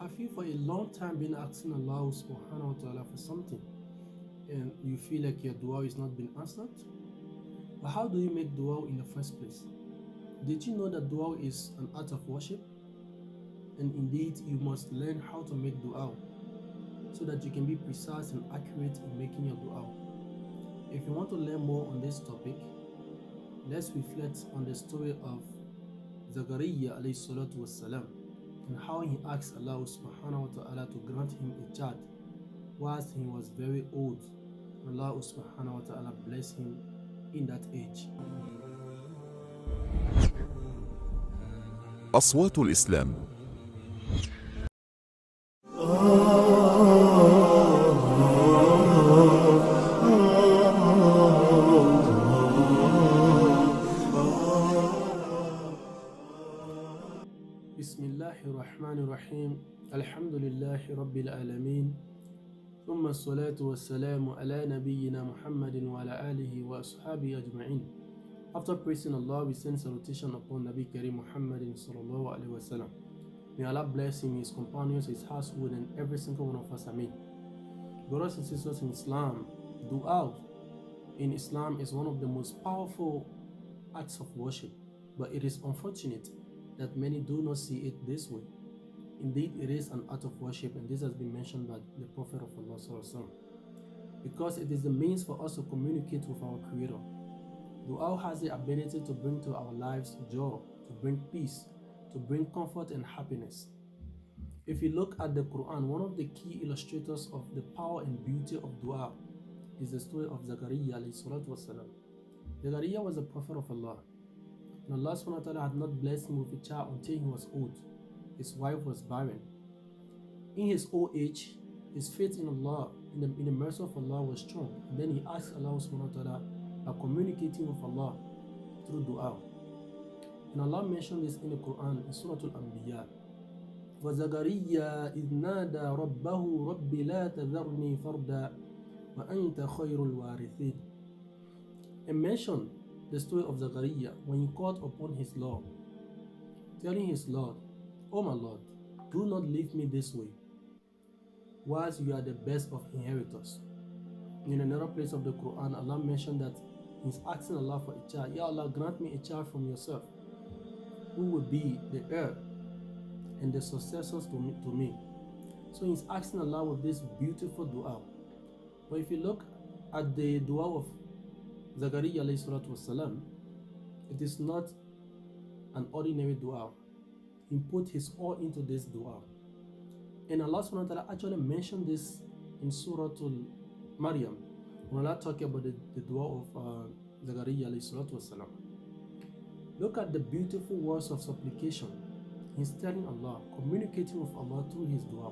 Have you for a long time been asking Allah subhanahu wa ta'ala for something and you feel like your dua is not being answered? But how do you make dua in the first place? Did you know that dua is an art of worship? And indeed, you must learn how to make dua so that you can be precise and accurate in making your dua. If you want to learn more on this topic, let's reflect on the story of Zakariya A.S and how he asked Allah subhanahu wa ta'ala to grant him a child whilst he was very old. Allah subhanahu wa ta'ala blessed him in that age. أصوات الإسلام. بسم الله الرحمن الرحيم الحمد لله رب العالمين ثم الصلاة والسلام على نبينا محمد وعلى آله وأصحابه أجمعين. After praising Allah, we send salutation upon Nabi Karim Muhammad sallallahu alaihi wasallam. May Allah bless him, his companions, his household, and every single one of us. Ameen. Brothers and sisters in Islam, dua in Islam is one of the most powerful acts of worship, but it is unfortunate that many do not see it this way. Indeed, it is an art of worship, and this has been mentioned by the Prophet of Allah sallallahu alaihi wasallam, because it is the means for us to communicate with our Creator. Dua has the ability to bring to our lives joy, to bring peace, to bring comfort and happiness. If you look at the Quran, one of the key illustrators of the power and beauty of dua is the story of Zakariya A.S. Zakariya was a prophet of Allah, and Allah subhanahu wa ta'ala had not blessed him with a child until he was old. His wife was barren. In his old age, his faith in Allah, in the mercy of Allah, was strong. And then he asked Allah subhanahu wa ta'ala by communicating with Allah through dua. And Allah mentioned this in the Quran in Surah Al-Anbiya. وَزَكَرِيَّا إِذْ نَادَى رَبَّهُ رَبِّ لَا تَذَرْنِي فَرْدًا وَأَنْتَ خَيْرُ الْوَارِثِينَ. And mentioned the story of Zakariya when he called upon his Lord, telling his Lord, "Oh my Lord, do not leave me this way, whilst you are the best of inheritors." In another place of the Quran, Allah mentioned that he's asking Allah for a child. Ya Allah, grant me a child from yourself who will be the heir and the successors to me. So he's asking Allah with this beautiful dua. But if you look at the dua of Zakariya alayhi salatu wasalam, it is not an ordinary dua. He put his all into this dua. And Allah subhanahu wa ta'ala actually mentioned this in Surah Maryam when Allah talking about the dua of Zakariya alayhi salatu wasalam. Look at the beautiful words of supplication. He's telling Allah, communicating with Allah through his dua.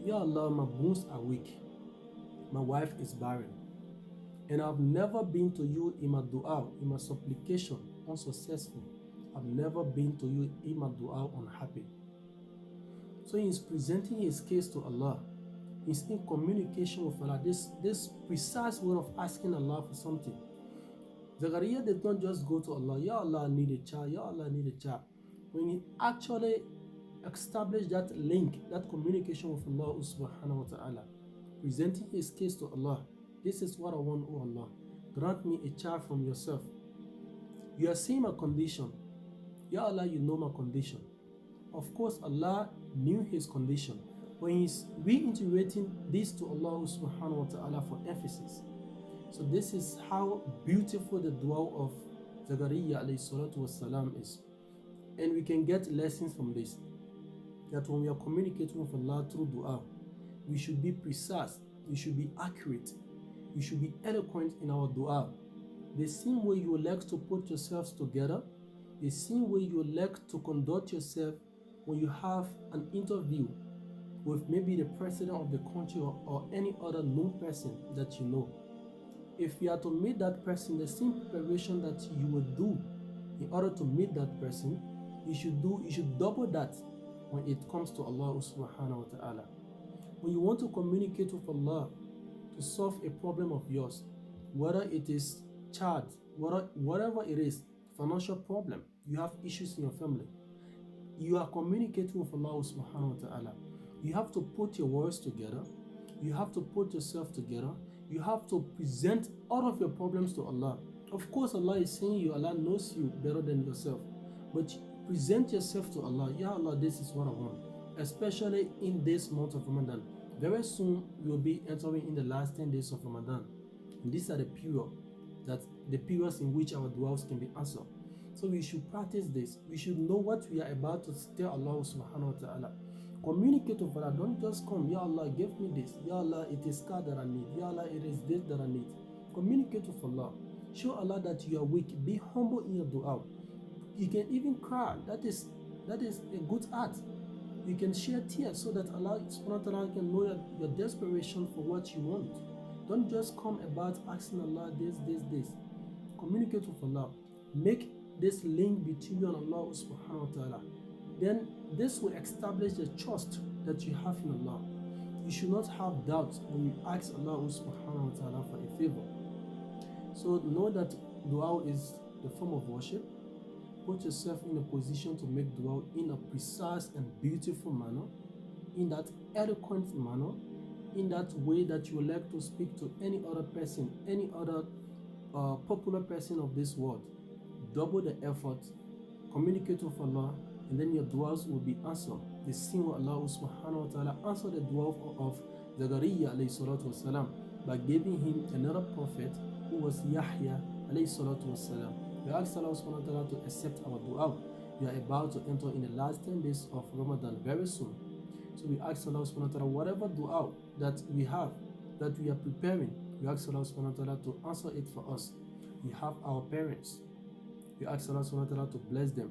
Ya Allah, my bones are weak. My wife is barren. And I've never been to you in my dua, in my supplication, unsuccessful. I've never been to you in my dua unhappy. So he's presenting his case to Allah. He's in communication with Allah. This precise way of asking Allah for something. Zakariya did not just go to Allah, Ya Allah, I need a child, Ya Allah, I need a child. When he actually established that link, that communication with Allah subhanahu wa ta'ala, presenting his case to Allah, this is what I want, oh Allah. Grant me a child from yourself. You are seeing my condition. Ya Allah, you know my condition. Of course, Allah knew his condition. When he's reiterating this to Allah subhanahu wa ta'ala for emphasis. So this is how beautiful the dua of Zakariya alayhi salatu wasalam is. And we can get lessons from this. That when we are communicating with Allah through dua, we should be precise, we should be accurate, we should be eloquent in our dua. The same way you like to put yourselves together, the same way you like to conduct yourself when you have an interview with maybe the president of the country or any other known person that you know. If you are to meet that person, the same preparation that you would do in order to meet that person, you should double that when it comes to Allah subhanahu wa ta'ala. When you want to communicate with Allah to solve a problem of yours, whether it is child, whatever it is, financial problem, you have issues in your family, you are communicating with Allah subhanahu wa ta'ala. You have to put your words together. You have to put yourself together. You have to present all of your problems to Allah. Of course, Allah is saying you, Allah knows you better than yourself. But present yourself to Allah. Ya Allah, this is what I want. Especially in this month of Ramadan. Very soon, we'll be entering in the last 10 days of Ramadan. And these are the periods in which our du'as can be answered. So we should practice this. We should know what we are about to tell Allah subhanahu wa ta'ala. Communicate with Allah. Don't just come, Ya Allah, give me this. Ya Allah, it is car that I need. Ya Allah, it is this that I need. Communicate with Allah. Show Allah that you are weak. Be humble in your dua. You can even cry. That is a good act. You can shed tears so that Allah subhanahu wa ta'ala can know your desperation for what you want. Don't just come about asking Allah this. Communicate with Allah. Make this link between you and Allah subhanahu wa ta'ala. Then this will establish the trust that you have in Allah. You should not have doubts when you ask Allah subhanahu wa ta'ala for a favor. So know that dua is the form of worship. Put yourself in a position to make dua in a precise and beautiful manner, in that eloquent manner, in that way that you would like to speak to any other person, any other popular person of this world. Double the effort, communicate with Allah, and then your du'as will be answered. The same way Allah subhanahu wa ta'ala answered the dua of Zakariya A.S. by giving him another prophet who was Yahya A.S. We ask Allah subhanahu wa ta'ala to accept our dua. We are about to enter in the last 10 days of Ramadan very soon. So we ask Allah subhanahu wa ta'ala, whatever dua that we have, that we are preparing, we ask Allah subhanahu wa ta'ala to answer it for us. We have our parents. We ask Allah subhanahu wa ta'ala to bless them.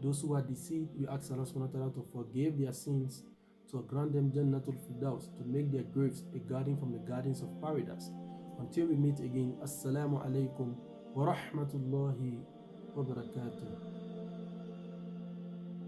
Those who are deceived, we ask Allah subhanahu wa ta'ala to forgive their sins, to grant them Jannatul Firdaus, to make their graves a garden from the gardens of paradise. Until we meet again, Assalamu alaikum wa rahmatullahi wa barakatuh.